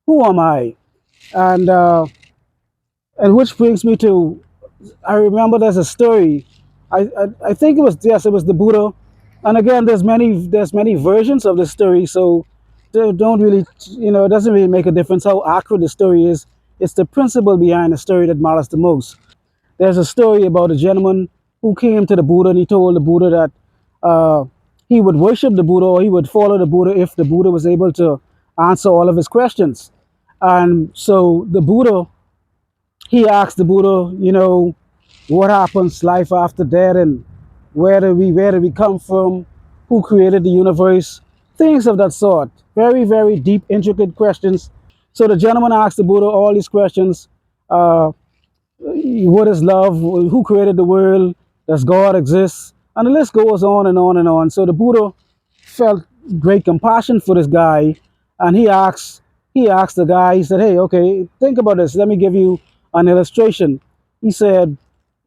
who am I? And which brings me to, I remember there's a story. I think it was, yes, it was the Buddha. And again, there's many versions of the story, so they don't really, it doesn't really make a difference how accurate the story is. It's the principle behind the story that matters the most. There's a story about a gentleman who came to the Buddha, and he told the Buddha that he would worship the Buddha, or he would follow the Buddha if the Buddha was able to answer all of his questions. And so the Buddha, he asked the Buddha, what happens, life after death, and where do we come from, who created the universe, things of that sort. Very, very deep, intricate questions. So the gentleman asked the Buddha all these questions. Uh, what is love? Who created the world? Does God exist? And the list goes on and on and on. So the Buddha felt great compassion for this guy, and he asked the guy. He said, "Hey, okay, think about this. Let me give you an illustration." He said,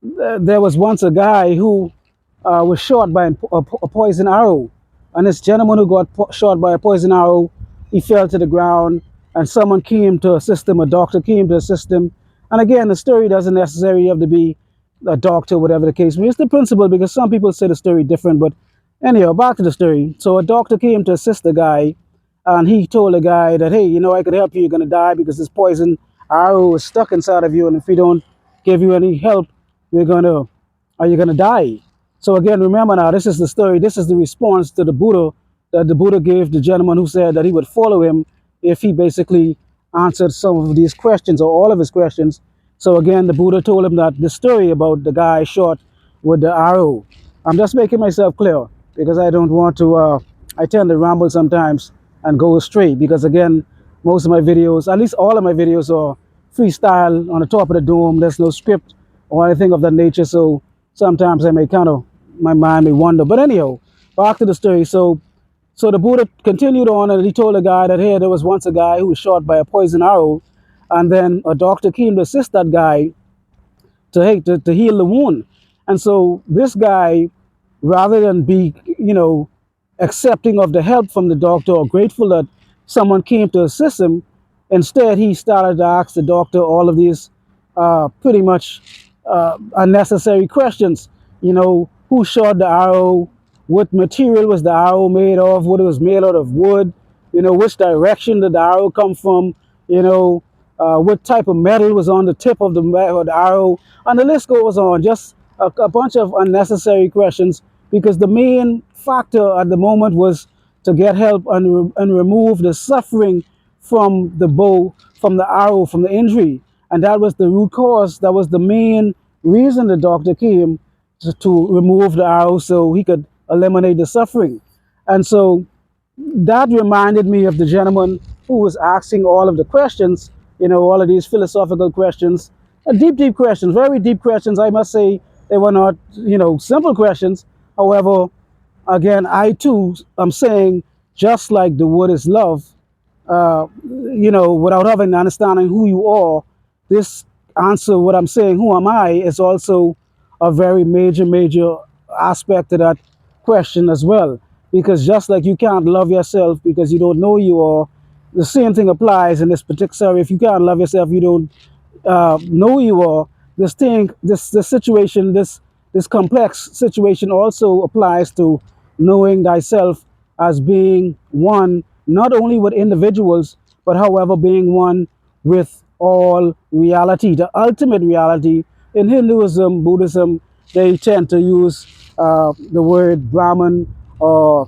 there was once a guy who was shot by a poison arrow, and this gentleman who got shot by a poison arrow, he fell to the ground, and someone came to assist him. A doctor came to assist him. And again, the story doesn't necessarily have to be a doctor, whatever the case may be. It's the principle, because some people say the story different. But anyhow, back to the story. So a doctor came to assist the guy, and he told the guy that, hey, I could help you. You're going to die because this poison arrow is stuck inside of you, and if we don't give you any help, we're going to, are you going to die? So again, remember now, this is the story. This is the response to the Buddha, that the Buddha gave the gentleman who said that he would follow him if he basically answered some of these questions or all of his questions. So again, the Buddha told him that the story about the guy shot with the arrow. I'm just making myself clear, because I don't want to, I tend to ramble sometimes and go astray, because again, most of my videos, at least all of my videos, are freestyle on the top of the dome. There's no script or anything of that nature. So sometimes I may my mind may wander. But anyhow, back to the story. So the Buddha continued on, and he told the guy that, hey, there was once a guy who was shot by a poison arrow, and then a doctor came to assist that guy to heal the wound. And so this guy, rather than be, accepting of the help from the doctor or grateful that someone came to assist him, instead he started to ask the doctor all of these pretty much unnecessary questions. Who shot the arrow? What material was the arrow made of? What it was made out of wood? Which direction did the arrow come from? What type of metal was on the tip of the arrow? And the list goes on. Just a bunch of unnecessary questions, because the main factor at the moment was to get help and remove the suffering from the bow, from the arrow, from the injury. And that was the root cause. That was the main reason the doctor came to remove the arrow, so he could eliminate the suffering. And so that reminded me of the gentleman who was asking all of the questions, all of these philosophical questions, deep, deep questions, very deep questions. I must say they were not, simple questions. However, again, I too am saying, just like the word is love, without having understanding who you are, this answer, what I'm saying, who am I, is also a very major, major aspect of that question as well. Because just like you can't love yourself because you don't know who you are, the same thing applies in this particular scenario. If you can't love yourself, you don't know who you are. This situation, this complex situation also applies to knowing thyself as being one, not only with individuals, but however being one with all reality, the ultimate reality. In Hinduism, Buddhism, they tend to use the word Brahman or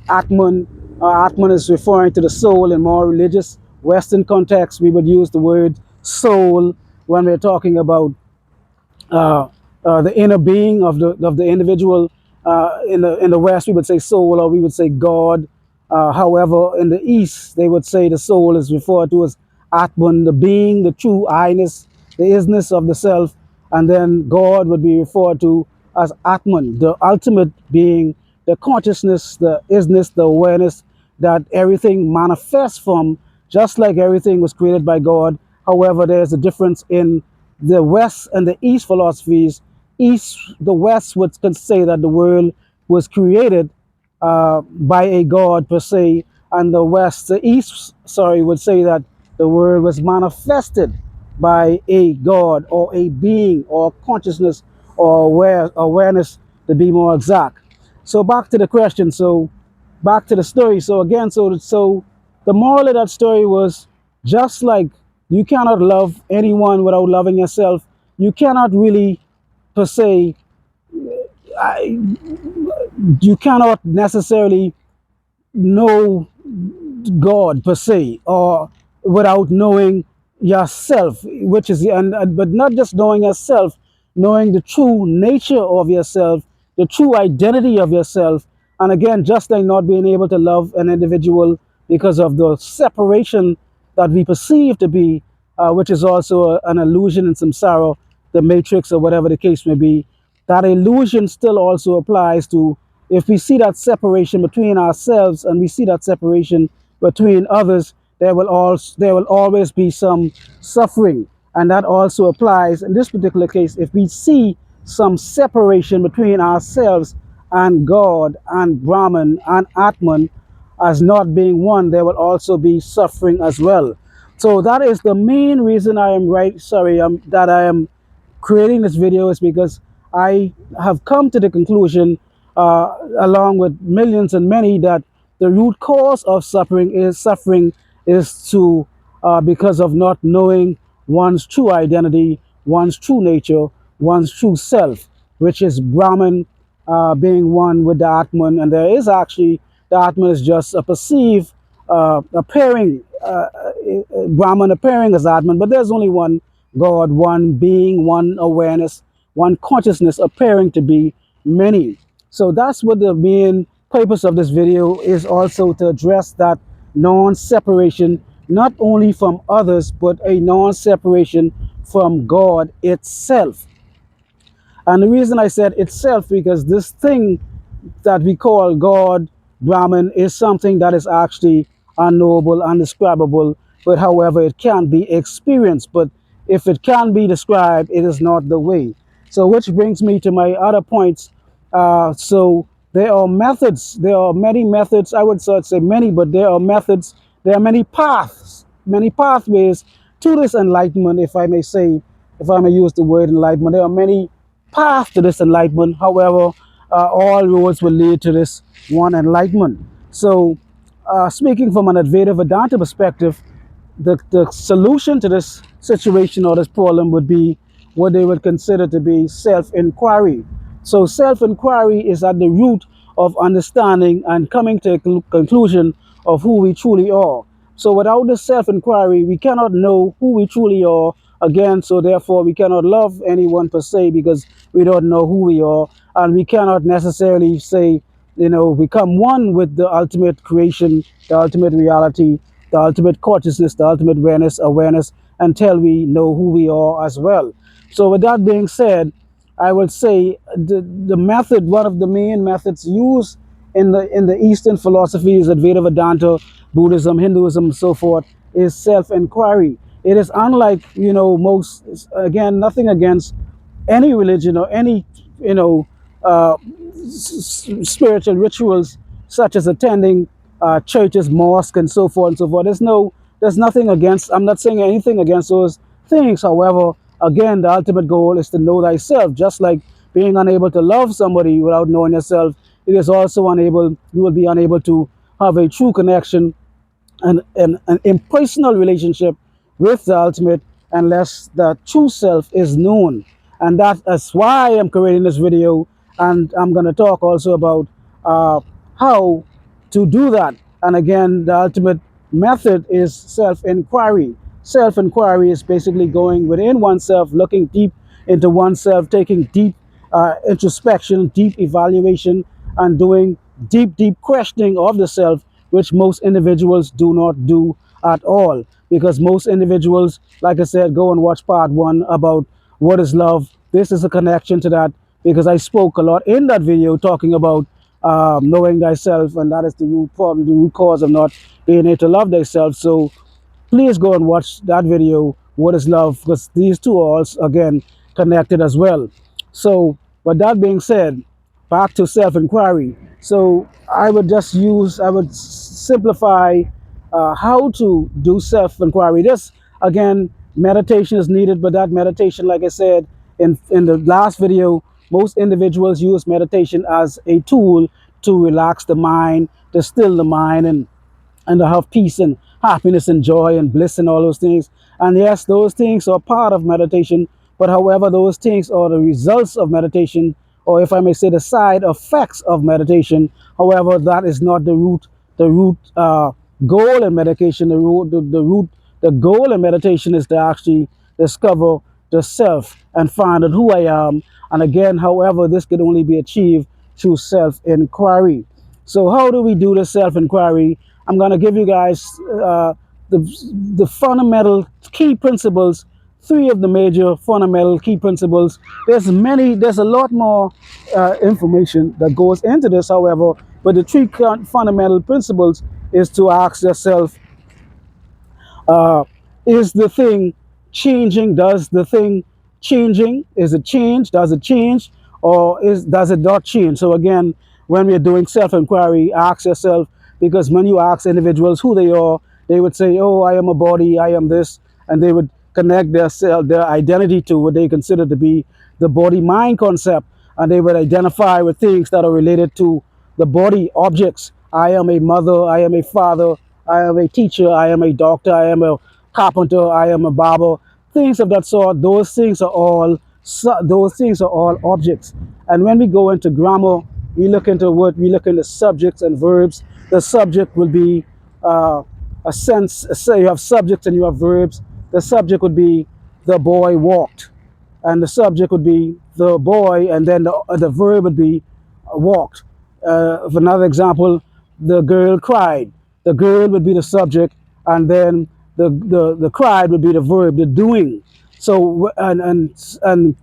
Atman. Atman is referring to the soul. In more religious Western context, we would use the word soul when we're talking about the inner being of the individual. In the West, we would say soul, or we would say God. However, in the East, they would say the soul is referred to as Atman, the being, the true I-ness, the isness of the self, and then God would be referred to as Atman, the ultimate being, the consciousness, the isness, the awareness that everything manifests from, just like everything was created by God. However, there's a difference in the West and the East philosophies. The West would say that the world was created by a God per se, and the East, sorry, would say that the world was manifested by a God or a being or consciousness or awareness, to be more exact. So back to the question. So back to the story. So again, so the moral of that story was, just like you cannot love anyone without loving yourself, you cannot really per se, you cannot necessarily know God per se, or without knowing yourself, which is but not just knowing yourself, knowing the true nature of yourself, the true identity of yourself, and again, just like not being able to love an individual because of the separation that we perceive to be, which is also an illusion in samsara, the matrix, or whatever the case may be. That illusion still also applies to, if we see that separation between ourselves and we see that separation between others, there will always be some suffering. And that also applies in this particular case. If we see some separation between ourselves and God and Brahman and Atman as not being one, there will also be suffering as well. So that is the main reason I am that I am creating this video, is because I have come to the conclusion, along with millions and many, that the root cause of suffering is to because of not knowing one's true identity, one's true nature, one's true self, which is Brahman, being one with the Atman. And there is actually, the Atman is just a perceived, appearing, Brahman appearing as Atman, but there's only one God, one being, one awareness, one consciousness appearing to be many. So that's what the main purpose of this video is, also to address that non-separation, not only from others, but a non-separation from God itself. And the reason I said itself, because this thing that we call God, Brahman, is something that is actually unknowable, undescribable, but however, it can be experienced. But if it can be described, it is not the way. So, which brings me to my other points. So, there are methods, there are many methods, I would sort of say many, but there are methods, there are many paths, many pathways to this enlightenment, if I may say, if I may use the word enlightenment. There are many paths to this enlightenment. However, all roads will lead to this one enlightenment. So, speaking from an Advaita Vedanta perspective, the solution to this situation or this problem would be what they would consider to be self-inquiry. So self-inquiry is at the root of understanding and coming to a conclusion of who we truly are. So without this self-inquiry, we cannot know who we truly are, again, so therefore we cannot love anyone per se, because we don't know who we are, and we cannot necessarily say, become one with the ultimate creation, the ultimate reality, the ultimate consciousness, the ultimate awareness, until we know who we are as well. So with that being said, I would say the method, one of the main methods used in the Eastern philosophies, Advaita Vedanta, Buddhism, Hinduism, and so forth, is self-inquiry. It is unlike, most, again, nothing against any religion or any, you know, uh, spiritual rituals, such as attending churches, mosques, and so forth and so forth. There's nothing against. I'm not saying anything against those things. However, again, the ultimate goal is to know thyself. Just like being unable to love somebody without knowing yourself, it is also unable. You will be unable to have a true connection and an impersonal relationship with the ultimate unless the true self is known. And that's why I'm creating this video, and I'm going to talk also about how to do that. And again, the ultimate method is self-inquiry. Self-inquiry is basically going within oneself, looking deep into oneself, taking deep introspection, deep evaluation, and doing deep questioning of the self, which most individuals do not do at all. Because most individuals, like I said, go and watch part one about what is love. This is a connection to that, because I spoke a lot in that video talking about knowing thyself, and that is the root problem, the root cause of not being able to love thyself. So please go and watch that video, what is love, because these two are also, again, connected as well. So with that being said, back to self-inquiry. So I would simplify how to do self-inquiry. This, again, meditation is needed, but that meditation, like I said in the last video, most individuals use meditation as a tool to relax the mind, to still the mind, and to have peace and happiness and joy and bliss and all those things. And yes, those things are part of meditation, but however, those things are the results of meditation, or if I may say, the side effects of meditation. However, that is not the root goal in meditation. The goal in meditation is to actually discover the self and find out who I am. And again, however, this can only be achieved through self-inquiry. So how do we do the self-inquiry? I'm going to give you guys the fundamental key principles, three of the major fundamental key principles. There's a lot more information that goes into this, however, but the three fundamental principles is to ask yourself, uh, is the thing changing? Does the thing changing? Is it change? Does it change? Or does it not change? So again, when we're doing self-inquiry, ask yourself, because when you ask individuals who they are, they would say, oh, I am a body, I am this, and they would connect their identity to what they consider to be the body-mind concept, and they would identify with things that are related to the body objects. I am a mother, I am a father, I am a teacher, I am a doctor, I am a carpenter, I am a barber, things of that sort. Those things are all objects. And when we go into grammar, we look into subjects and verbs. The subject will be a sense. Say you have subjects and you have verbs. The subject would be the boy walked, and the subject would be the boy, and then the verb would be walked. For another example, the girl cried. The girl would be the subject, and then the cried would be the verb, the doing. So and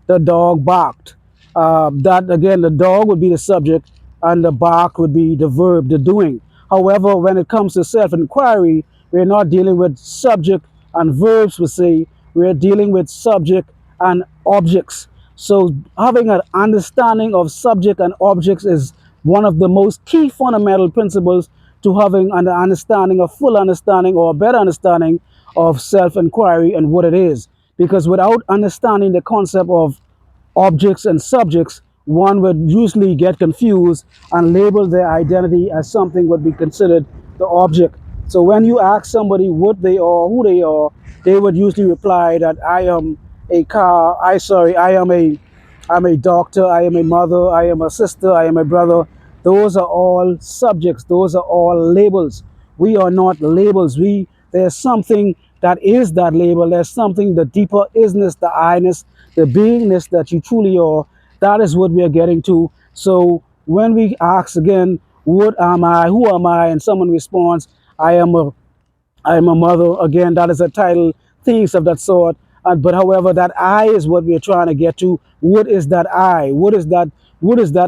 the dog barked. That again, the dog would be the subject, and the bark would be the verb, the doing. However, when it comes to self-inquiry, we're not dealing with subject and verbs per se. We're dealing with subject and objects. So having an understanding of subject and objects is one of the most key fundamental principles to having an understanding, a full understanding or a better understanding of self-inquiry and what it is. Because without understanding the concept of objects and subjects, one would usually get confused and label their identity as something would be considered the object. So when you ask somebody what they are, who they are, they would usually reply that I am a car, I'm a doctor, I am a mother, I am a sister, I am a brother. Those are all subjects, those are all labels. We are not labels. There's something that is that label. There's something, the deeper isness, the I-ness, the beingness that you truly are. That is what we are getting to. So when we ask again, what am I? Who am I? And someone responds, I am a I am a mother. Again, that is a title, things of that sort. But however, that I is what we're trying to get to. What is that I? What is that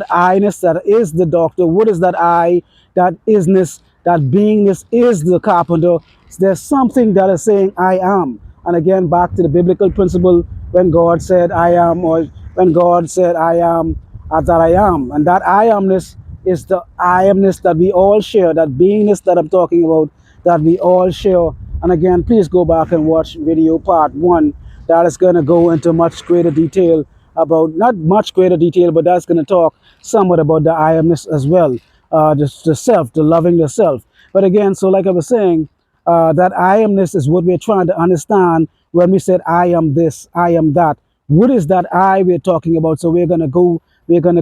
I-ness that is the doctor? What is that I, that isness, that beingness is the carpenter? There's something that is saying I am. And again, back to the biblical principle, when God said I am, or when God said I am, that I am. And that I amness is the I amness that we all share, that beingness that I'm talking about, that we all share. And again, please go back and watch video part 1. That is going to go into much greater detail about, not much greater detail, but that's going to talk somewhat about the I amness as well, the self, the loving the self. But again, so like I was saying, that I amness is what we're trying to understand when we said I am this, I am that. What is that I we're talking about? So we're going to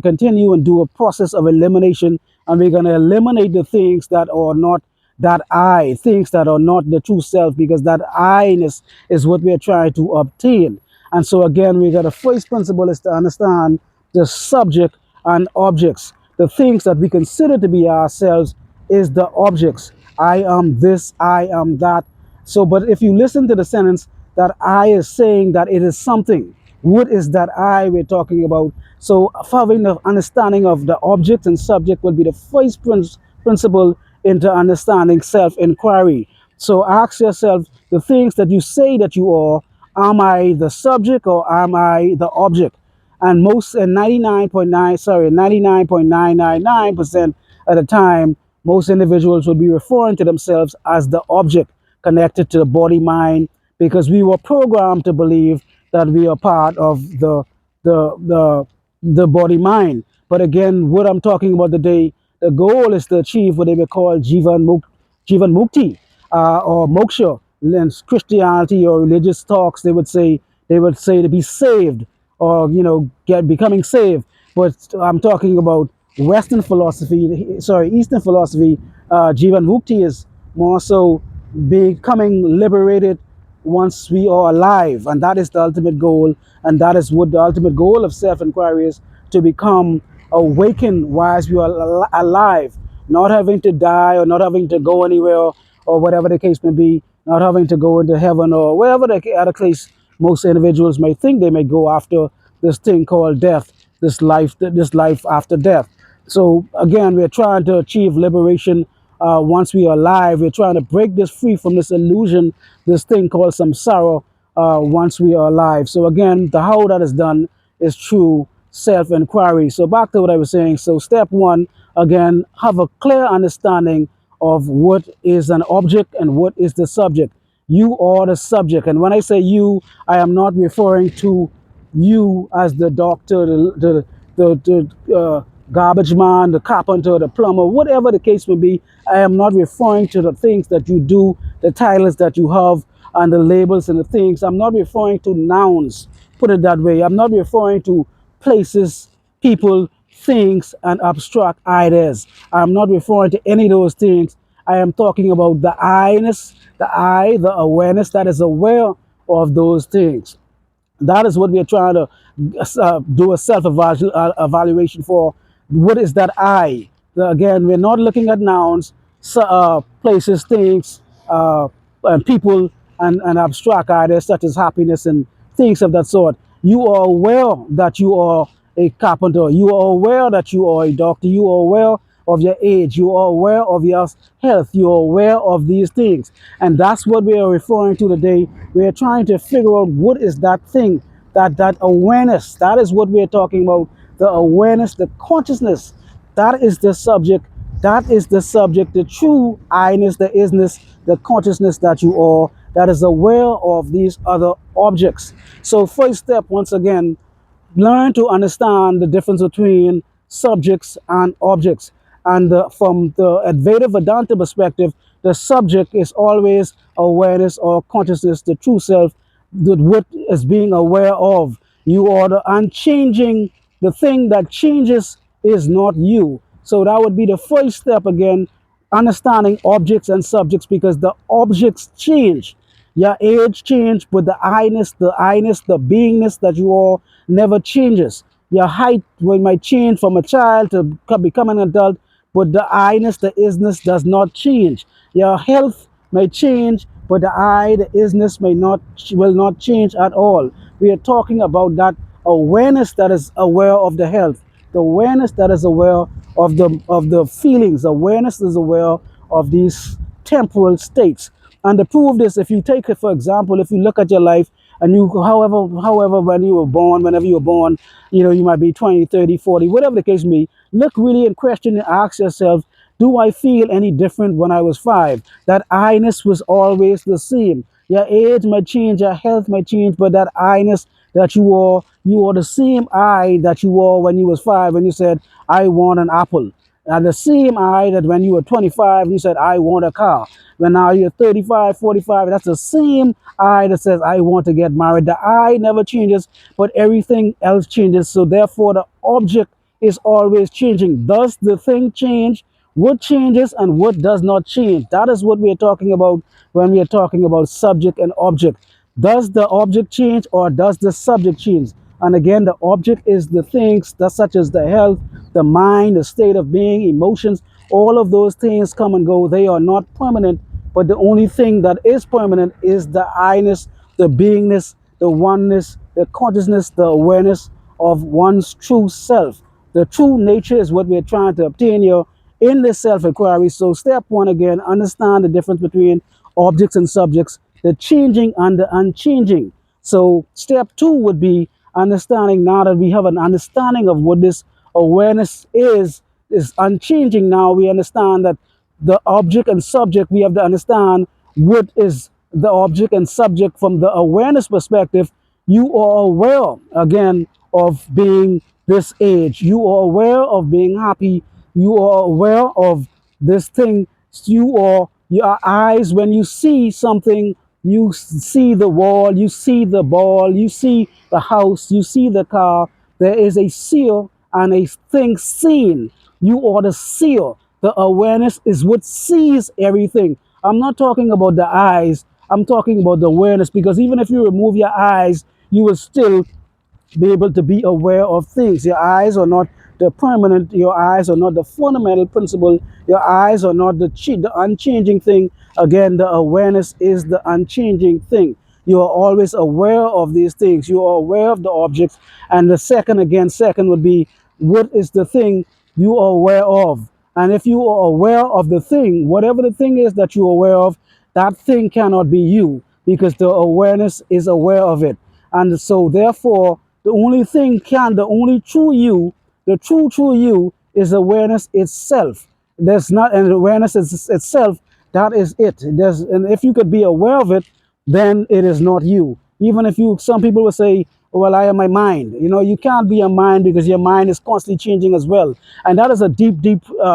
continue and do a process of elimination, and we're going to eliminate the things that are not that I, things that are not the true self, because that I-ness is what we're trying to obtain. And so again, we got the first principle is to understand the subject and objects. The things that we consider to be ourselves is the objects. I am this, I am that. So, but if you listen to the sentence, that I is saying that it is something. What is that I we're talking about? So having the understanding of the object and subject will be the first principle into understanding self-inquiry. So ask yourself the things that you say that you are, am I the subject or am I the object? And most, and 99.9, sorry, 99.999% of the time, most individuals would be referring to themselves as the object connected to the body mind, because we were programmed to believe that we are part of the the the body mind. But again, what I'm talking about today, the goal is to achieve what they would call Jivan Mukti, or moksha. In Christianity or religious talks, they would say to be saved, or get becoming saved. But I'm talking about Western philosophy, sorry, Eastern philosophy. Jivan Mukti is more so becoming liberated once we are alive, and that is the ultimate goal, and that is what the ultimate goal of self-inquiry is: to become awakened whilst we are alive, not having to die or not having to go anywhere, or whatever the case may be, not having to go into heaven or wherever the other place most individuals may think they may go after this thing called death, this life after death. So again, we're trying to achieve liberation once we are alive. We're trying to break this free from this illusion, this thing called samsara, once we are alive. So again, the how that is done is through self-inquiry. So back to what I was saying. So step one, again, have a clear understanding of what is an object and what is the subject. You are the subject. And when I say you, I am not referring to you as the doctor, the garbage man, the carpenter, the plumber, whatever the case may be. I am not referring to the things that you do, the titles that you have, and the labels and the things. I'm not referring to nouns, put it that way. I'm not referring to places, people, things, and abstract ideas. I'm not referring to any of those things. I am talking about the I-ness, the awareness that is aware of those things. That is what we are trying to do a self evaluation for. What is that I? Again, we're not looking at nouns, places, things, and people, and abstract ideas such as happiness and things of that sort. You are aware that you are a carpenter. You are aware that you are a doctor. You are aware of your age. You are aware of your health. You are aware of these things. And that's what we are referring to today. We are trying to figure out what is that thing, that awareness. That is what we are talking about. The awareness, the consciousness. That is the subject. That is the subject, the true I-ness, the isness, the consciousness that you are, that is aware of these other objects. So first step, once again, learn to understand the difference between subjects and objects. And from the Advaita Vedanta perspective, the subject is always awareness or consciousness, the true self, what is being aware of. You are the unchanging, the thing that changes is not you. So that would be the first step again, understanding objects and subjects, because the objects change. Your age change, but the I-ness, the beingness that you are never changes. Your height might change from a child to become an adult, but the I-ness, the isness does not change. Your health may change, but the I, the isness will not change at all. We are talking about that awareness that is aware of the health, the awareness that is aware of the feelings, awareness is aware of these temporal states. And to prove this, if you take it, for example, if you look at your life, and you, however, when you were born, whenever you were born, you might be 20, 30, 40, whatever the case may be, look really in question and ask yourself, do I feel any different when I was 5? That I-ness was always the same. Your age might change, your health might change, but that I-ness that you are the same I that you were when you was 5, when you said, I want an apple. And the same I that when you were 25, you said, I want a car. When now you're 35, 45, that's the same I that says, I want to get married. The I never changes, but everything else changes. So therefore, the object is always changing. Does the thing change? What changes and what does not change? That is what we are talking about when we are talking about subject and object. Does the object change or does the subject change? And again, the object is the things that, such as the health, the mind, the state of being, emotions. All of those things come and go. They are not permanent, but the only thing that is permanent is the I-ness, the beingness, the oneness, the consciousness, the awareness of one's true self. The true nature is what we're trying to obtain here in this self-inquiry. So step one, again, understand the difference between objects and subjects, the changing and the unchanging. So step two would be understanding, now that we have an understanding of what this awareness is unchanging. Now we understand that the object and subject, we have to understand what is the object and subject from the awareness perspective. You are aware again of being this age. You are aware of being happy. You are aware of this thing. You are your eyes when you see something. You see the wall. You see the ball. You see the house. You see the car. There is a seer and a thing seen. You are the seer. The awareness is what sees everything. I'm not talking about the eyes. I'm talking about the awareness, because even if you remove your eyes, you will still be able to be aware of things. Your eyes are not the permanent, your eyes are not the fundamental principle, your eyes are not the unchanging thing. Again, the awareness is the unchanging thing. You are always aware of these things. You are aware of the objects. And the second, again, second would be, what is the thing you are aware of? And if you are aware of the thing, whatever the thing is that you're aware of, that thing cannot be you, because the awareness is aware of it. And so therefore, the only true you, the true you is awareness itself. There's not an awareness itself, that is it. And if you could be aware of it, then it is not you. Even if you, some people will say, well, I am my mind. You know, you can't be a mind, because your mind is constantly changing as well. And that is a deep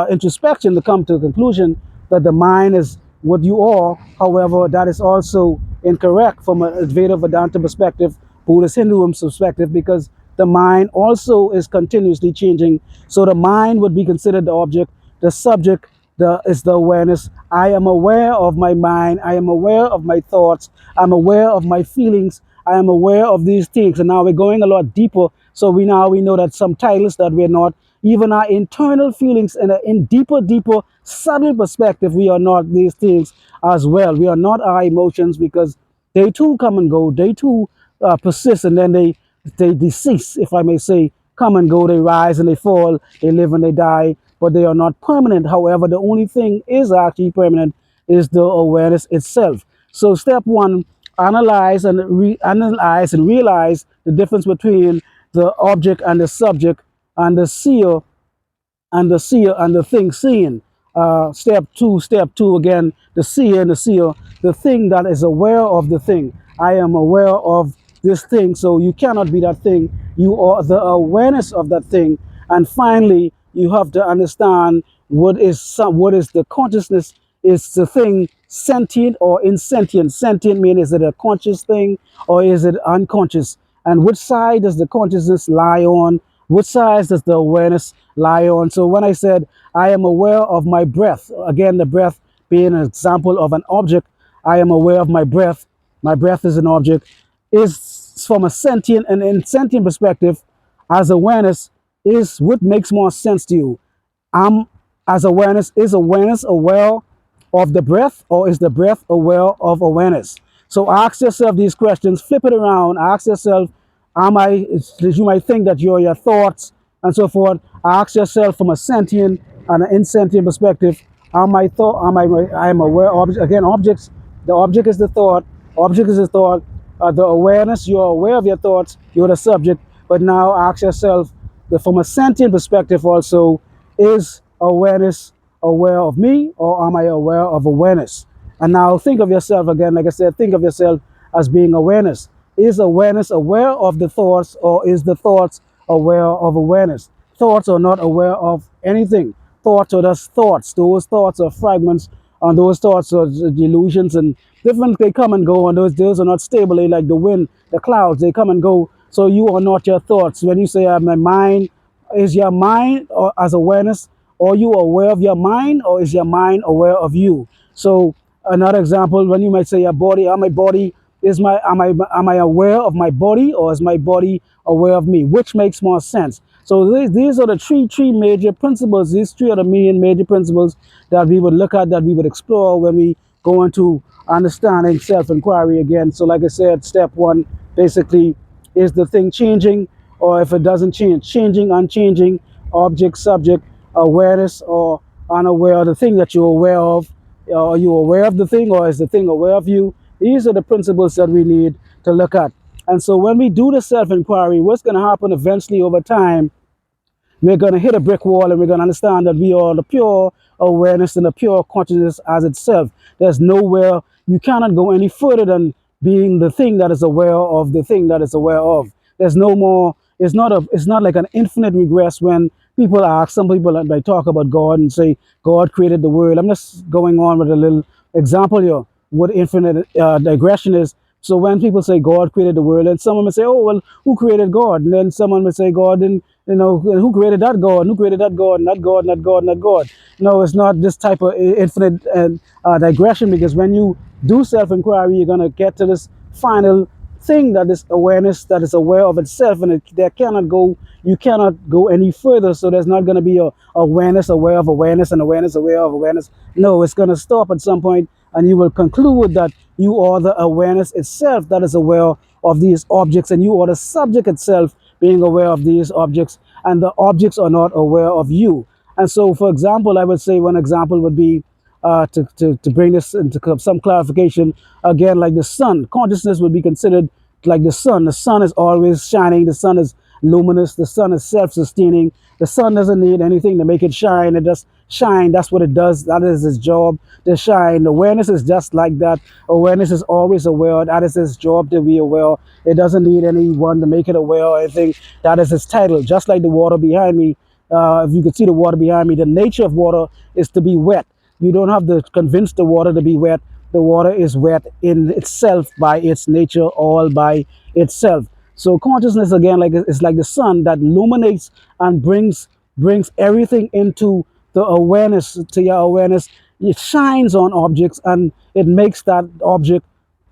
introspection to come to the conclusion that the mind is what you are. However, that is also incorrect from a Advaita Vedanta perspective, Buddhist Hinduism perspective, because the mind also is continuously changing. So the mind would be considered the object, the subject is the awareness. I am aware of my mind. I am aware of my thoughts. I'm aware of my feelings. I am aware of these things. And now we're going a lot deeper. So we know that some titles that we're not, even our internal feelings and in deeper, subtle perspective, we are not these things as well. We are not our emotions, because they too come and go. They too persist, and then they decease, if I may say, come and go. They rise and they fall. They live and they die, but they are not permanent. However, the only thing is actually permanent is the awareness itself. So step one, analyze and realize the difference between the object and the subject, and the seer and the thing seen. Step two again, the seer and the seer, the thing that is aware of the thing. I am aware of this thing, so you cannot be that thing. You are the awareness of that thing. And finally, you have to understand what is the consciousness. Is the thing sentient or insentient? Sentient means, is it a conscious thing or is it unconscious? And which side does the consciousness lie on? Which side does the awareness lie on? So when I said I am aware of my breath, again, the breath being an example of an object, I am aware of my breath. My breath is an object. Is from a sentient and insentient perspective, as awareness, is what makes more sense to you. I'm as awareness, is awareness aware of the breath, or is the breath aware of awareness? So ask yourself these questions, flip it around, ask yourself, you might think that you're your thoughts and so forth. Ask yourself from a sentient and an insentient perspective, I am aware of, again, objects, the object is the thought, object is the thought, the awareness, you're aware of your thoughts, you're the subject. But now ask yourself, from a sentient perspective also, is awareness aware of me, or am I aware of awareness? And now think of yourself again, like I said, think of yourself as being awareness. Is awareness aware of the thoughts, or is the thoughts aware of awareness? Thoughts are not aware of anything. Thoughts are just thoughts. Those thoughts are fragments, and those thoughts are delusions and different. They come and go, and those are not stable. They like the wind, the clouds, they come and go. So you are not your thoughts. When you say my mind, is your mind or as awareness? Are you aware of your mind, or is your mind aware of you? So another example, when you might say your body, my body is my, am I aware of my body, or is my body aware of me? Which makes more sense? So these are the three major principles. These three are the main major principles that we would look at, that we would explore when we go into understanding self-inquiry again. So like I said, step one, basically, is the thing changing, or if it doesn't change, changing, unchanging, object, subject, awareness, or unaware of the thing that you're aware of. Are you aware of the thing, or is the thing aware of you? These are the principles that we need to look at. And so when we do the self-inquiry, what's going to happen eventually over time, we're going to hit a brick wall, and we're going to understand that we are the pure awareness and a pure consciousness as itself. There's nowhere, you cannot go any further than being the thing that is aware of the thing that is aware of. There's no more, it's not like an infinite regress when people ask, some people they talk about God and say God created the world. I'm just going on with a little example here what infinite digression is. So when people say God created the world, and someone may say, "Oh well, who created God?" And then someone may say, "God," and who created that God? Who created that God? Not God, not God, not God. No, it's not this type of infinite digression, because when you do self-inquiry, you're gonna get to this final thing, that is awareness that is aware of itself, and there cannot go, you cannot go any further. So there's not going to be a awareness aware of awareness and awareness aware of awareness. No, it's going to stop at some point, and you will conclude that you are the awareness itself that is aware of these objects, and you are the subject itself being aware of these objects, and the objects are not aware of you. And so, for example, I would say one example would be, to bring this into some clarification, again, like the sun, consciousness would be considered like the sun. The sun is always shining, the sun is luminous, the sun is self-sustaining, the sun doesn't need anything to make it shine, it just shine, that's what it does, that is its job, to shine. Awareness is just like that. Awareness is always aware, that is its job, to be aware. It doesn't need anyone to make it aware or anything. That is its title. Just like the water behind me, if you could see the water behind me, the nature of water is to be wet. You don't have to convince the water to be wet. The water is wet in itself by its nature, all by itself. So consciousness, again, like it's like the sun that illuminates and brings everything into the awareness, to your awareness. It shines on objects and it makes that object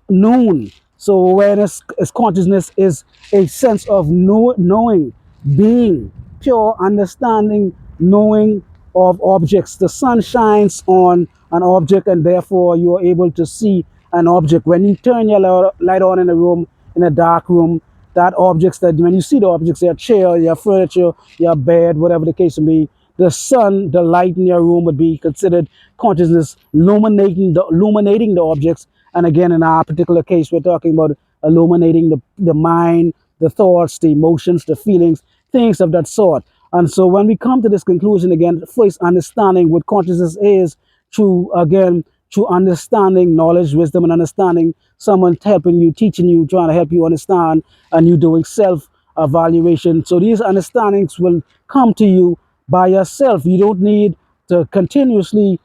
known. So awareness as consciousness is a sense of knowing, being, pure understanding, knowing of objects. The sun shines on an object, and therefore you are able to see an object. When you turn your light on in a room, in a dark room, that objects, that when you see the objects, your chair, your furniture, your bed, whatever the case may be, the sun, the light in your room would be considered consciousness illuminating the objects. And again, in our particular case, we're talking about illuminating the mind, the thoughts, the emotions, the feelings, things of that sort. And so when we come to this conclusion, again, first understanding what consciousness is, through, again, through understanding, knowledge, wisdom, and understanding, someone helping you, teaching you, trying to help you understand, and you doing self evaluation. So these understandings will come to you by yourself. You don't need to continuously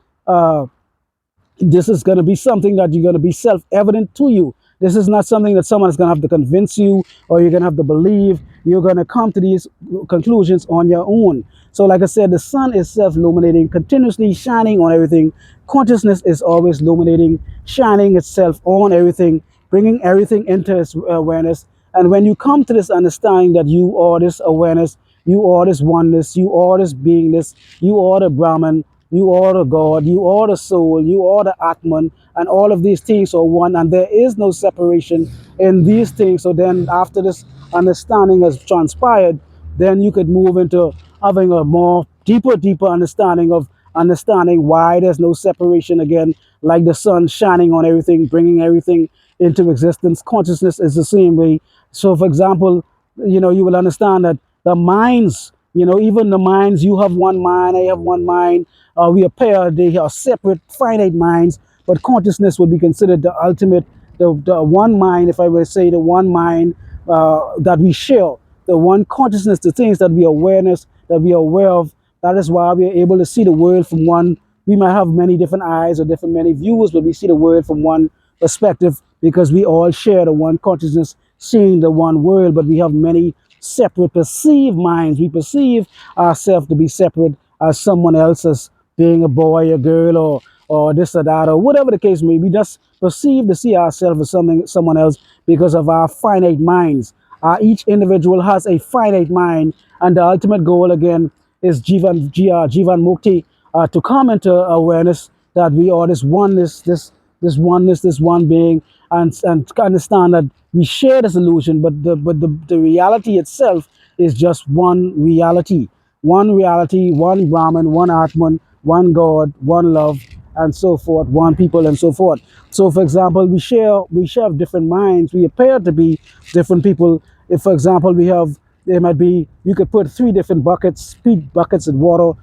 this is going to be something that you're going to be self-evident to you. This is not something that someone is going to have to convince you, or you're going to have to believe. You're going to come to these conclusions on your own. So like I said, the sun is self-illuminating, continuously shining on everything. Consciousness is always illuminating, shining itself on everything, bringing everything into its awareness. And when you come to this understanding that you are this awareness, you are this oneness, you are this beingness, you are the Brahman, you are the God, you are the soul, you are the Atman, and all of these things are one, and there is no separation in these things. So then, after this understanding has transpired, then you could move into having a more deeper understanding of understanding why there's no separation, again, like the sun shining on everything, bringing everything into existence. Consciousness is the same way. So, for example, you will understand that the minds, even the minds, you have one mind, I have one mind, we appear, they are separate, finite minds, but consciousness would be considered the ultimate, the one mind, if I were to say the one mind that we share, the one consciousness, the things that we awareness, that we are aware of. That is why we are able to see the world from one. We might have many different eyes or many views, but we see the world from one perspective, because we all share the one consciousness, seeing the one world, but we have many separate perceived minds. We perceive ourselves to be separate as someone else, as being a boy, a girl, or this or that, or whatever the case may be. We just perceive to see ourselves as someone else because of our finite minds. Each individual has a finite mind, and the ultimate goal, again, is Jivan Mukti, to come into awareness that we are this oneness, this oneness, this one being, and understand that we share this illusion, but the reality itself is just one reality, one Brahman, one Atman, one God, one love, and so forth, one people, and so forth. So, for example, we share different minds. We appear to be different people. If, for example, there might be, you could put three different buckets of water,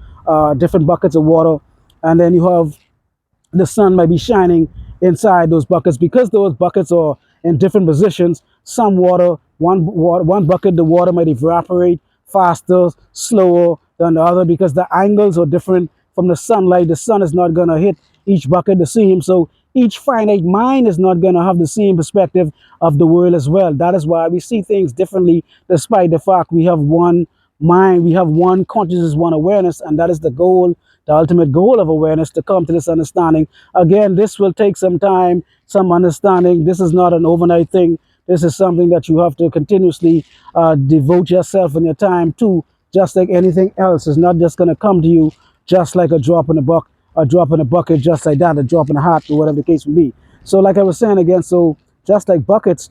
different buckets of water, and then you have the sun might be shining inside those buckets because those buckets are in different positions. Some one bucket, the water might evaporate faster, slower than the other because the angles are different from the sunlight. The sun is not going to hit each bucket the same. So each finite mind is not going to have the same perspective of the world as well. That is why we see things differently, despite the fact we have one mind, we have one consciousness, one awareness, and that is the goal, the ultimate goal of awareness, to come to this understanding. Again, this will take some time, some understanding. This is not an overnight thing. This is something that you have to continuously devote yourself and your time to, just like anything else. It's not just going to come to you just like a drop in a bucket, a drop in a bucket, just like that, a drop in a hat, or whatever the case may be. So, like I was saying again, so just like buckets,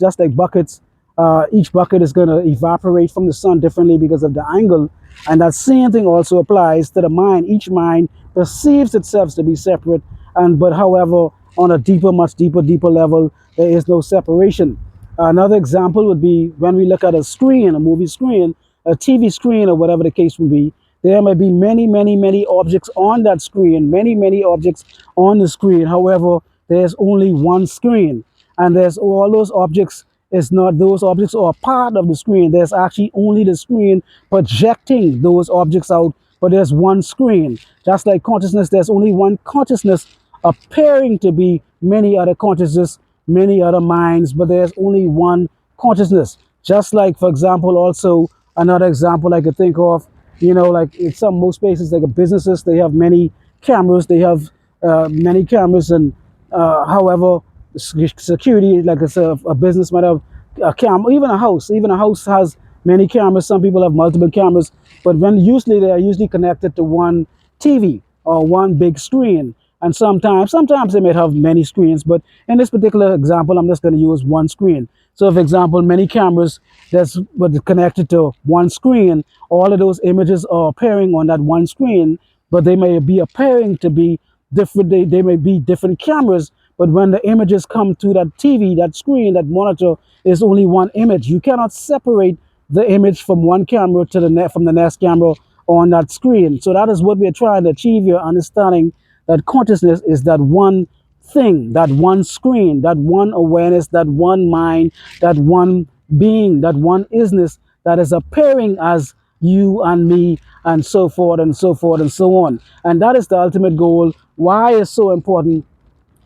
each bucket is going to evaporate from the sun differently because of the angle. And that same thing also applies to the mind. Each mind perceives itself to be separate, and but however, on a deeper, much deeper level, there is no separation. Another example would be when we look at a screen, a movie screen, a TV screen, or whatever the case may be. There may be many objects on that screen, many objects on the screen. However, there's only one screen, and there's all those objects. It's not those objects are part of the screen. There's actually only the screen projecting those objects out, but there's one screen. Just like consciousness, there's only one consciousness appearing to be many other consciousnesses, many other minds, but there's only one consciousness. Just like, for example, also another example I could think of, like in most places, like businesses, they have many cameras. They have many cameras, and however, security, like I said, a business might have a camera. Even a house has many cameras. Some people have multiple cameras, but when usually they are usually connected to one TV or one big screen. And sometimes they may have many screens, but in this particular example, I'm just going to use one screen. So, for example, many cameras that's but connected to one screen, all of those images are appearing on that one screen, but they may be appearing to be different. They may be different cameras, but when the images come to that TV, that screen, that monitor, is only one image. You cannot separate the image from one camera to from the next camera on that screen. So that is what we're trying to achieve here, understanding that consciousness is that one thing, that one screen, that one awareness, that one mind, that one being, that one isness that is appearing as you and me, and so forth and so forth and so on. And that is the ultimate goal. Why it's so important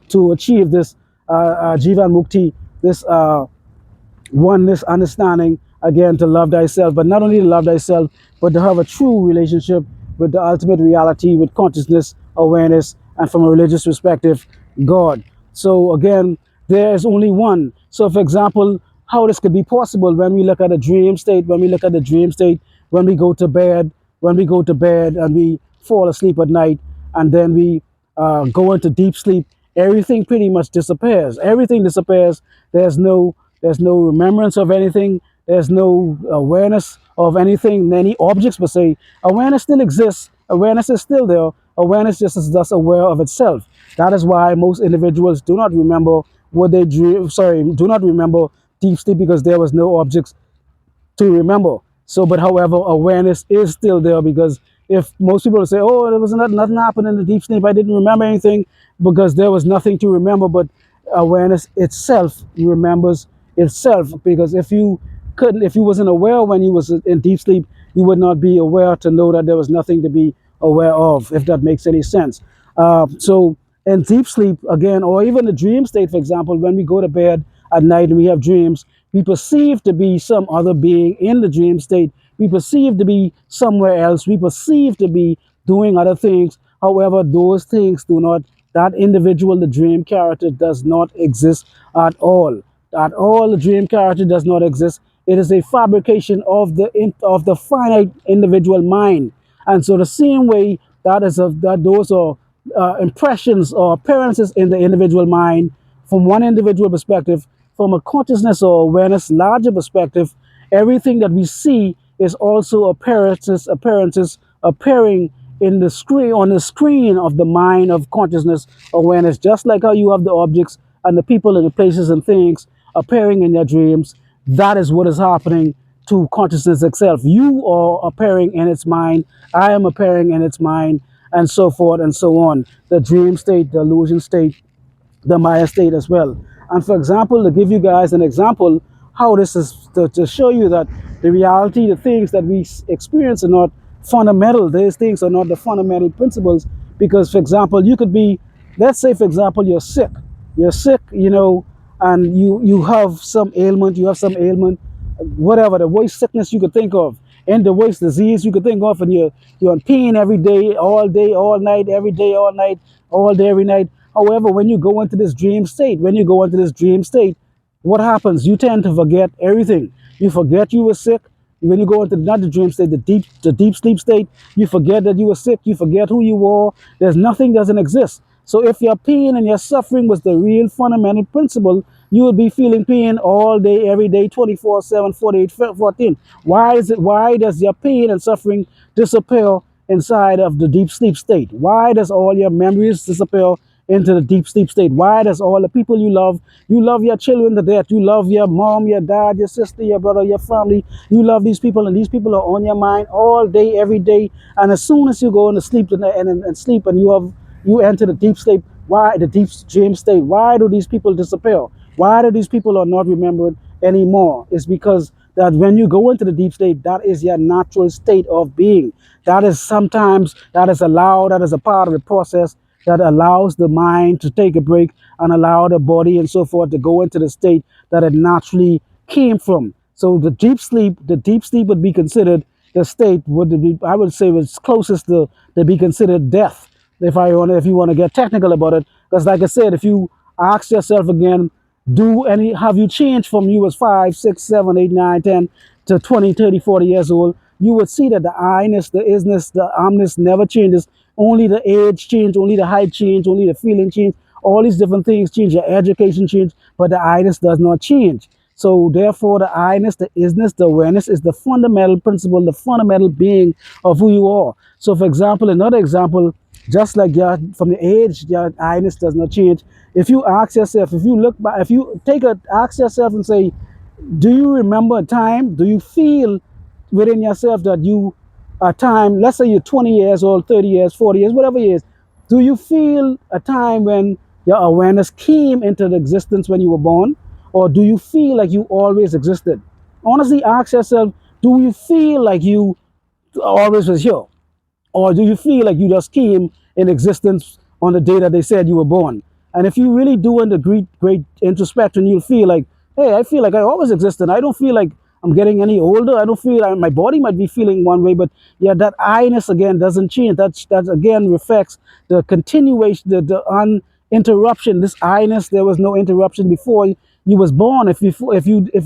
to achieve this Jivan Mukti, this oneness understanding, again, to love thyself, but not only to love thyself, but to have a true relationship with the ultimate reality, with consciousness, awareness, and from a religious perspective, God. So again, there is only one. So for example, how this could be possible when we look at a dream state, when we go to bed, and we fall asleep at night, and then we go into deep sleep, everything pretty much disappears. Everything disappears. There's no remembrance of anything. There's no awareness of anything, any objects per se. Awareness still exists. Awareness is still there. Awareness just is thus aware of itself. That is why most individuals do not remember what they dream. Sorry, do not remember deep sleep, because there was no objects to remember. So, but however, awareness is still there, because if most people say, "Oh, there was nothing happened in the deep sleep. I didn't remember anything," because there was nothing to remember. But awareness itself remembers itself, because if you wasn't aware when you was in deep sleep, you would not be aware to know that there was nothing to be aware of, if that makes any sense. So in deep sleep, again, or even the dream state, for example, when we go to bed at night and we have dreams, we perceive to be some other being in the dream state. We perceive to be somewhere else. We perceive to be doing other things. However, those things do not, that individual, the dream character, does not exist at all. At all, the dream character does not exist. It is a fabrication of the finite individual mind. And so the same way that those are impressions or appearances in the individual mind from one individual perspective, from a consciousness or awareness larger perspective, everything that we see is also appearances appearing in the screen, on the screen of the mind of consciousness awareness, just like how you have the objects and the people and the places and things appearing in your dreams. That is what is happening to consciousness itself. You are appearing in its mind. I am appearing in its mind. and so forth and so on. The dream state, the illusion state, the Maya state as well. And for example, to give you guys an example, how this is to show you that the reality, the things that we experience are not fundamental. These things are not the fundamental principles. Because, for example, you could be, let's say, for example, you're sick. You're sick, and you have some ailment. You have some ailment, whatever the worst sickness you could think of, and the worst disease you could think of, and you're in pain every day, all night, every day, all night, all day, every night. However, when you go into this dream state, what happens? You tend to forget everything. You forget you were sick. When you go into not the dream state, the deep sleep state, you forget that you were sick. You forget who you were. There's nothing doesn't exist. So if your pain and your suffering was the real fundamental principle, you would be feeling pain all day, every day, 24/7, 48/14. Why is it? Why does your pain and suffering disappear inside of the deep sleep state? Why does all your memories disappear into the deep sleep state? Why does all the people you love your children to death, you love your mom, your dad, your sister, your brother, your family, you love these people, and these people are on your mind all day, every day. And as soon as you go into sleep and sleep, and you enter the deep sleep, why the deep dream state? Why do these people disappear? Why do these people are not remembered anymore? It's because that when you go into the deep state, that is your natural state of being. That is sometimes that is allowed, that is a part of the process that allows the mind to take a break and allow the body and so forth to go into the state that it naturally came from. So the deep sleep would be considered the state would be, I would say, was closest to be considered death. If you want to get technical about it, because like I said, if you ask yourself again, have you changed from you was 5, 6, 7, 8, 9, 10 to 20, 30, 40 years old? You would see that the I-ness, the isness, the omness never changes. Only the age change, only the height change, only the feeling change. All these different things change. Your education change, but the I-ness does not change. So therefore, the I-ness, the isness, the awareness is the fundamental principle, the fundamental being of who you are. So for example, another example, just like from the age, your I-ness does not change. If you ask yourself, if you look back, if you ask yourself and say, do you remember a time? Do you feel within yourself that a time, let's say you're 20 years old, 30 years, 40 years, whatever it is, do you feel a time when your awareness came into the existence when you were born? Or do you feel like you always existed? Honestly, ask yourself, do you feel like you always was here? Or do you feel like you just came in existence on the day that they said you were born? And if you really do in the great introspection, you'll feel like, hey, I feel like I always existed. I don't feel like I'm getting any older. I don't feel like my body might be feeling one way, but yeah, that I-ness again doesn't change. That again reflects the continuation, the uninterruption. This I-ness, there was no interruption before you was born. If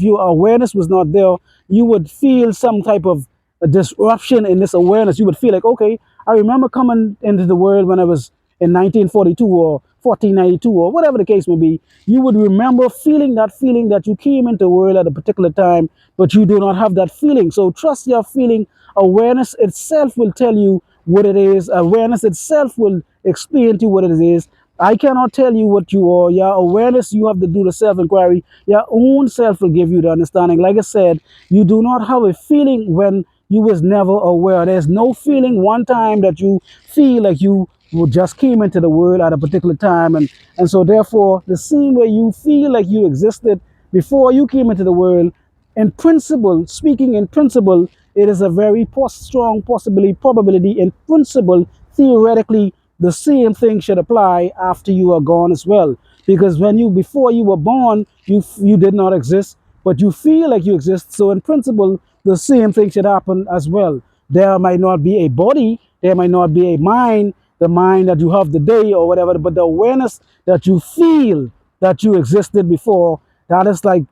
your awareness was not there, you would feel some type of a disruption in this awareness. You would feel like, okay, I remember coming into the world when I was in 1942 or 1492 or whatever the case may be. You would remember feeling that you came into the world at a particular time, but you do not have that feeling. So trust your feeling. Awareness itself will tell you what it is. Awareness itself will explain to you what it is. I cannot tell you what you are. Your awareness, you have to do the self-inquiry. Your own self will give you the understanding. Like I said, you do not have a feeling when you was never aware. There's no feeling one time that you feel like you just came into the world at a particular time. And so therefore, the same way you feel like you existed before you came into the world, in principle, speaking in principle, it is a very strong probability in principle, theoretically, the same thing should apply after you are gone as well. Because before you were born, you did not exist, but you feel like you exist. So in principle, the same thing should happen as well. There might not be a body, there might not be a mind, the mind that you have today or whatever, but the awareness that you feel that you existed before, that is like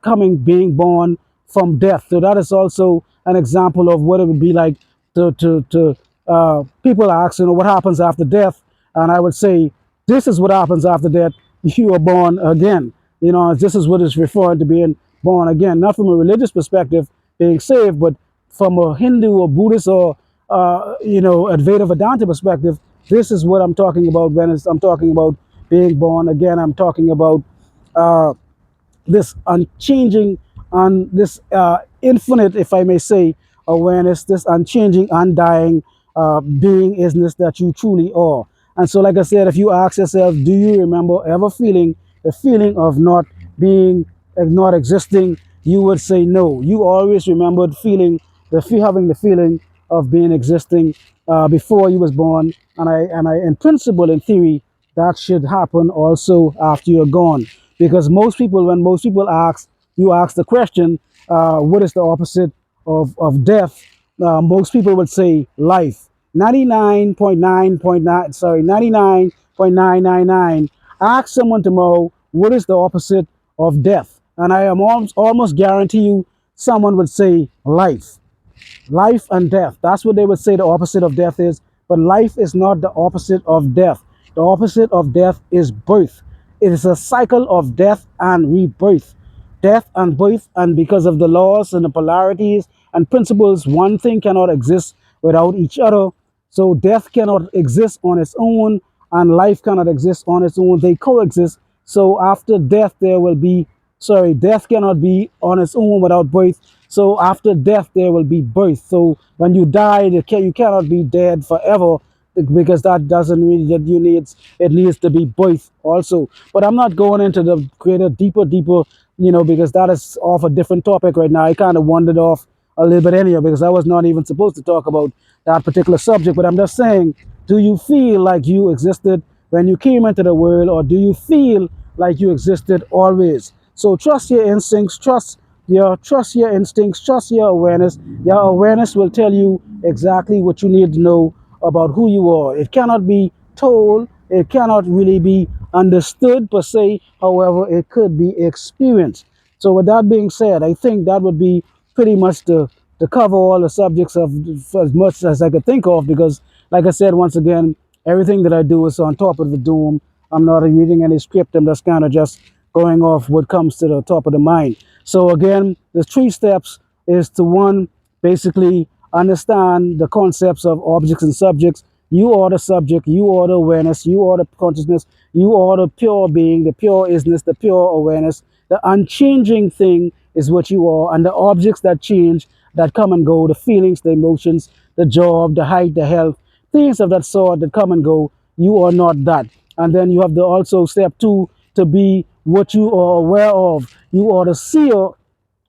being born from death. So that is also an example of what it would be like to people ask, what happens after death? And I would say, this is what happens after death. You are born again. This is what is referring to being born again, not from a religious perspective, being saved, but from a Hindu or Buddhist or Advaita Vedanta perspective. This is what I'm talking about when I'm talking about being born again. I'm talking about this unchanging, this infinite, if I may say, awareness, this unchanging, undying being isness that you truly are. And so, like I said, if you ask yourself, do you remember ever feeling the feeling of not being, not existing, you would say no. You always remembered feeling having the feeling of being existing before you was born, in principle, in theory, that should happen also after you're gone. Because most people, when most people ask, you ask the question, what is the opposite of death? Most people would say life. 99.9.9, sorry, 99.999. Ask someone tomorrow, what is the opposite of death? And I am almost guarantee you someone would say life. Life and death. That's what they would say the opposite of death is. But life is not the opposite of death. The opposite of death is birth. It is a cycle of death and rebirth. Death and birth, and because of the laws and the polarities and principles, one thing cannot exist without each other. So death cannot exist on its own, and life cannot exist on its own. They coexist. So after death, there will be, sorry, death cannot be on its own without birth. So after death, there will be birth. So when you die, you cannot be dead forever, because that doesn't mean that it needs to be birth also. But I'm not going into the greater, deeper, because that is off a different topic right now. I kind of wandered off a little bit anyhow, because I was not even supposed to talk about that particular subject. But I'm just saying, do you feel like you existed when you came into the world, or do you feel like you existed always? So trust your instincts, trust your instincts, trust your awareness. Your awareness will tell you exactly what you need to know about who you are. It cannot be told, it cannot really be understood per se. However, it could be experienced. So with that being said, I think that would be pretty much to cover all the subjects of as much as I could think of, because like I said, once again, everything that I do is on top of the dome. I'm not reading any script. I'm just kind of just going off what comes to the top of the mind. So again, the 3 steps is to, one, basically understand the concepts of objects and subjects. You are the subject, you are the awareness, you are the consciousness, you are the pure being, the pure isness, the pure awareness. The unchanging thing is what you are, and the objects that change, that come and go, the feelings, the emotions, the job, the height, the health, things of that sort that come and go, you are not that. And then you have the also step 2, to be what you are aware of. You are the seer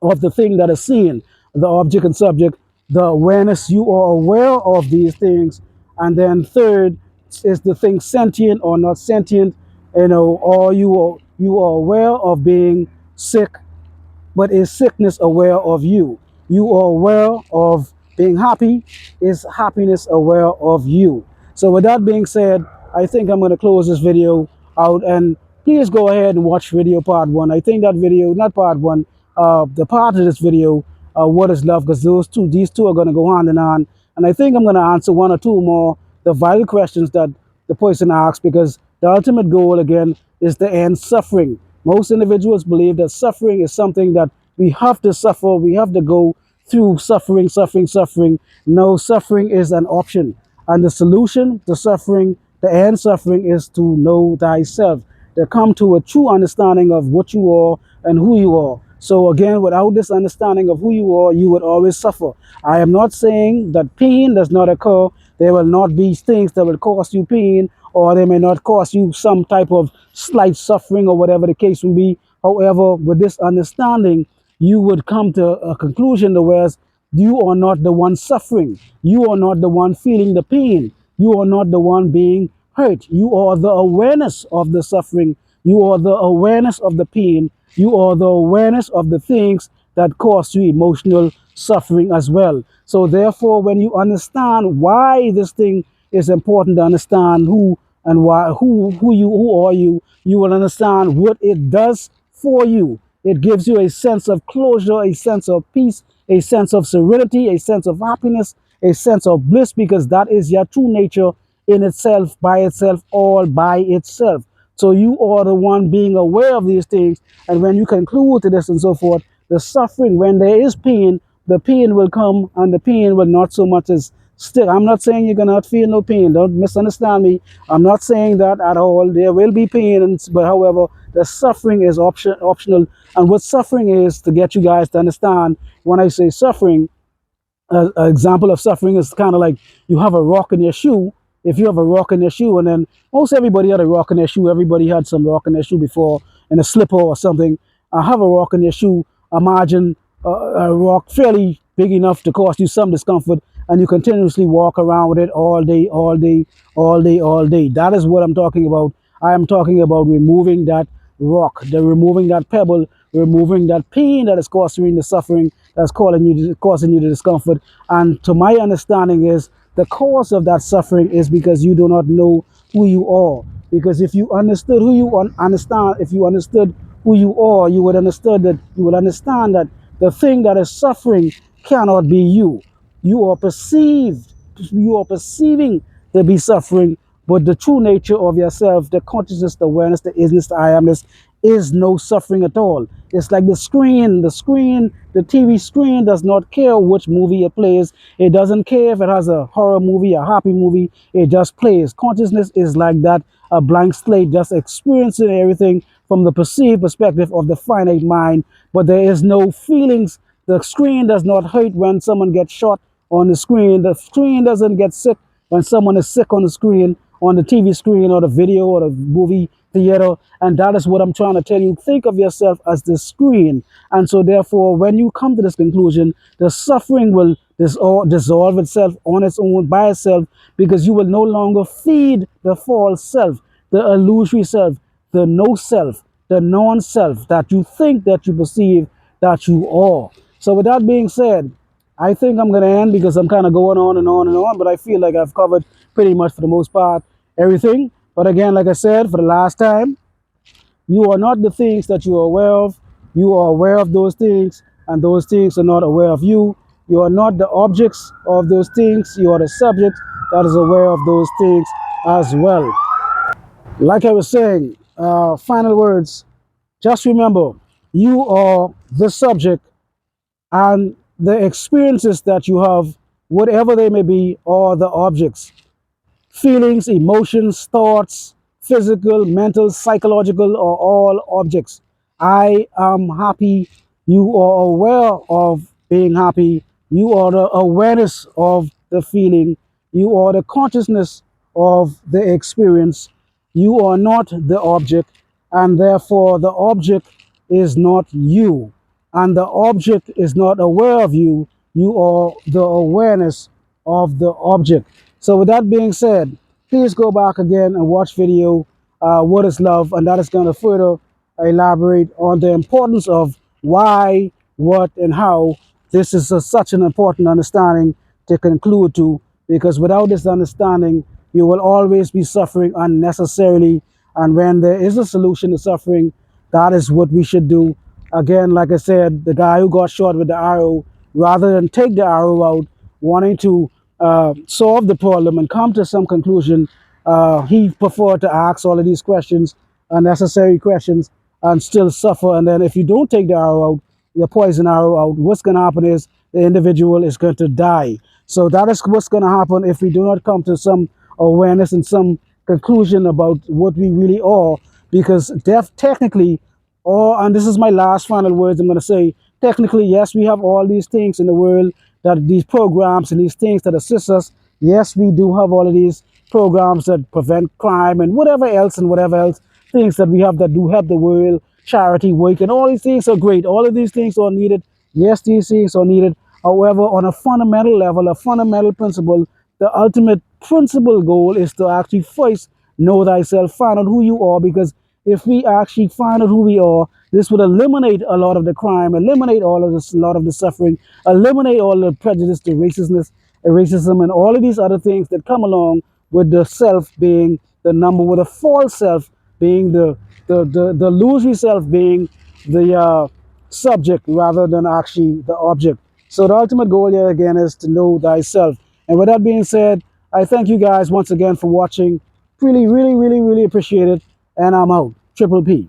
of the thing that is seen, the object and subject, the awareness. You are aware of these things. And then third is the thing sentient or not sentient, or you are aware of being sick, but is sickness aware of you? You are aware of being happy. Is happiness aware of you? So with that being said, I think I'm going to close this video out, and please go ahead and watch video part 1. I think that video, not part 1, the part of this video, what is love, because these two are going to go hand in hand. And I think I'm going to answer 1 or 2 more the vital questions that the person asks, because the ultimate goal again is to end suffering. Most individuals believe that suffering is something that we have to suffer, we have to go through suffering. No, suffering is an option. And the solution to suffering, to end suffering, is to know thyself, to come to a true understanding of what you are and who you are. So again, without this understanding of who you are, you would always suffer. I am not saying that pain does not occur. There will not be things that will cause you pain, or they may not cause you some type of slight suffering, or whatever the case will be. However, with this understanding, you would come to a conclusion to where you are not the one suffering. You are not the one feeling the pain. You are not the one being hurt. You are the awareness of the suffering. You are the awareness of the pain. You are the awareness of the things that cause you emotional suffering as well. So therefore, when you understand why this thing is important to understand, who and why, who are you, you will understand what it does for you. It gives you a sense of closure, a sense of peace, a sense of serenity, a sense of happiness, a sense of bliss, because that is your true nature in itself, by itself, all by itself. So you are the one being aware of these things. And when you conclude to this and so forth, the suffering, when there is pain, the pain will come, and the pain will not so much as still. I'm not saying you're going to not feel no pain. Don't misunderstand me. I'm not saying that at all. There will be pain, but however, the suffering is optional. And what suffering is, to get you guys to understand, when I say suffering, An example of suffering is kind of like you have a rock in your shoe. If you have a rock in your shoe, and then most everybody had a rock in their shoe, everybody had some rock in their shoe before, in a slipper or something. I have a rock in your shoe. Imagine a rock fairly big enough to cause you some discomfort, and you continuously walk around with it all day, all day, all day, all day. That is what I'm talking about. I am talking about removing that rock, the removing that pebble, removing that pain that is causing the suffering, that's causing you the discomfort. And to my understanding is the cause of that suffering is because you do not know who you are. Because if you understood who you understand, if you understood who you are, you would understand that the thing that is suffering cannot be you. You are perceived, you are perceiving to be suffering, but the true nature of yourself, the consciousness, the awareness, the isness, the I amness, is no suffering at all. It's like the TV screen does not care which movie it plays. It doesn't care if it has a horror movie, a happy movie. It just plays. Consciousness is like that, a blank slate, just experiencing everything from the perceived perspective of the finite mind. But there is no feelings. The screen does not hurt when someone gets shot on the screen. The screen doesn't get sick when someone is sick on the screen, on the TV screen or the video or the movie theater. And that is what I'm trying to tell you. Think of yourself as the screen. And so therefore, when you come to this conclusion, the suffering will dissolve itself on its own by itself, because you will no longer feed the false self, the illusory self, the no self, the non-self that you think, that you perceive, that you are. So with that being said, I think I'm going to end, because I'm kind of going on and on and on, but I feel like I've covered pretty much for the most part everything. But again, like I said, for the last time, you are not the things that you are aware of. You are aware of those things, and those things are not aware of you. You are not the objects of those things. You are the subject that is aware of those things as well. Like I was saying, final words, just remember, you are the subject, and the experiences that you have, whatever they may be, are the objects. Feelings, emotions, thoughts, physical, mental, psychological, are all objects. I am happy. You are aware of being happy. You are the awareness of the feeling. You are the consciousness of the experience. You are not the object, and therefore the object is not you. And the object is not aware of you. You are the awareness of the object. So with that being said, please go back again and watch video, What is Love? And that is going to further elaborate on the importance of why, what, and how. This is such an important understanding to conclude to, because without this understanding, you will always be suffering unnecessarily. And when there is a solution to suffering, that is what we should do. Again, like I said, the guy who got shot with the arrow, rather than take the arrow out, wanting to solve the problem and come to some conclusion, he preferred to ask all of these questions, unnecessary questions, and still suffer. And then if you don't take the arrow out, the poison arrow out, what's going to happen is the individual is going to die. So that is what's going to happen if we do not come to some awareness and some conclusion about what we really are. Because death technically, or, and this is my last final words I'm going to say, technically, yes, we have all these things in the world, that these programs and these things that assist us. Yes, we do have all of these programs that prevent crime and whatever else things that we have that do help the world, charity work, and all these things are great. All of these things are needed. Yes, these things are needed. However, on a fundamental level, a fundamental principle, the ultimate principal goal is to actually first know thyself, find out who you are, because if we actually find out who we are, this would eliminate a lot of the crime, eliminate all of this, a lot of the suffering, eliminate all the prejudice, the racism, and all of these other things that come along with the self being the number, with a false self being the illusory self being the subject rather than actually the object. So the ultimate goal here again is to know thyself. And with that being said, I thank you guys once again for watching. Really, really, really, really appreciate it. And I'm out. Triple P.